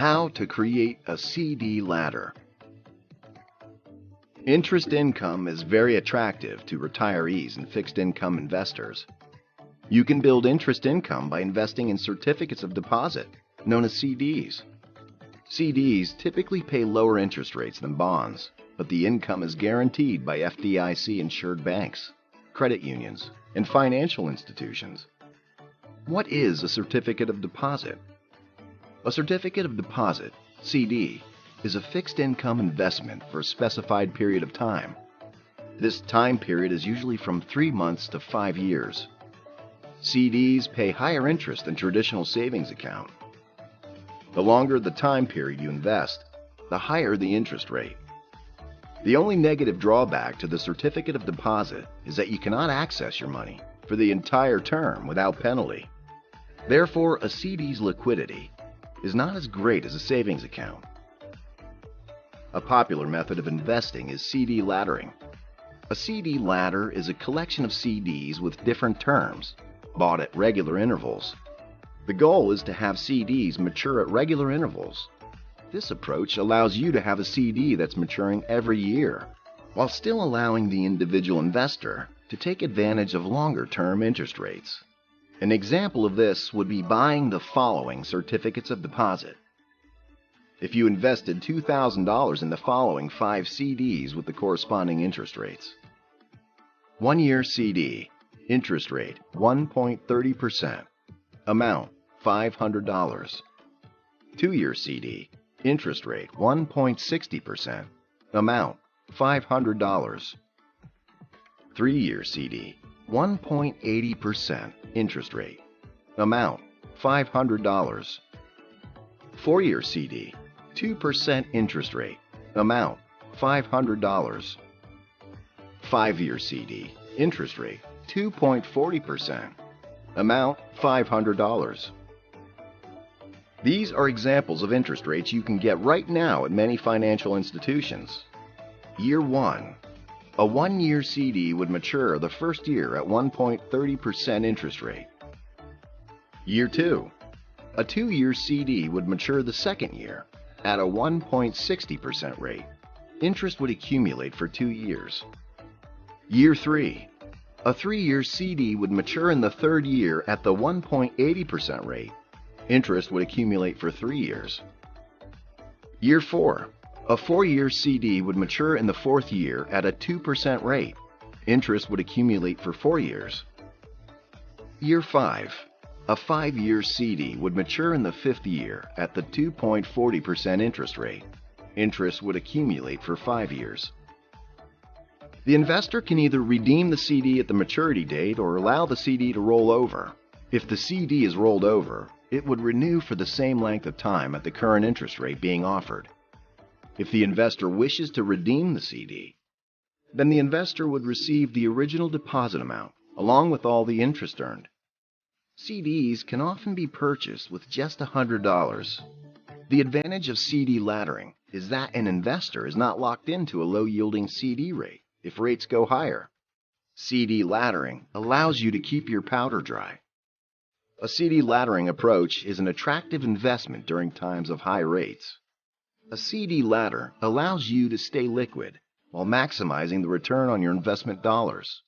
How to create a CD ladder. Interest income is very attractive to retirees and fixed income investors. You can build interest income by investing in certificates of deposit, known as CDs. CDs typically pay lower interest rates than bonds, but the income is guaranteed by FDIC-insured banks, credit unions, and financial institutions. What is a certificate of deposit? A certificate of deposit, CD, is a fixed income investment for a specified period of time. This time period is usually from 3 months to 5 years. CDs pay higher interest than traditional savings account. The longer the time period you invest, the higher the interest rate. The only negative drawback to the certificate of deposit is that you cannot access your money for the entire term without penalty. Therefore, a CD's liquidity is not as great as a savings account. A popular method of investing is CD laddering. A CD ladder is a collection of CDs with different terms, bought at regular intervals. The goal is to have CDs mature at regular intervals. This approach allows you to have a CD that's maturing every year, while still allowing the individual investor to take advantage of longer-term interest rates. An example of this would be buying the following certificates of deposit. If you invested $2,000 in the following 5 CDs with the corresponding interest rates. 1-year CD, interest rate 1.30%, amount $500. 2-year CD, interest rate 1.60%, amount $500. 3-year CD, 1.80% interest rate, amount $500. 4-year CD, 2% interest rate, amount $500. 5-year CD, interest rate 2.40%, amount $500. These are examples of interest rates you can get right now at many financial institutions. Year 1. A 1-year CD would mature the first year at 1.30% interest rate. Year 2. A 2-year CD would mature the second year at a 1.60% rate. Interest would accumulate for 2 years. Year 3. A 3-year CD would mature in the third year at the 1.80% rate. Interest would accumulate for 3 years. Year 4. A 4-year CD would mature in the fourth year at a 2% rate. Interest would accumulate for 4 years. Year 5. A 5-year CD would mature in the fifth year at the 2.40% interest rate. Interest would accumulate for 5 years. The investor can either redeem the CD at the maturity date or allow the CD to roll over. If the CD is rolled over, it would renew for the same length of time at the current interest rate being offered. If the investor wishes to redeem the CD, then the investor would receive the original deposit amount along with all the interest earned. CDs can often be purchased with just $100. The advantage of CD laddering is that an investor is not locked into a low-yielding CD rate if rates go higher. CD laddering allows you to keep your powder dry. A CD laddering approach is an attractive investment during times of high rates. A CD ladder allows you to stay liquid while maximizing the return on your investment dollars.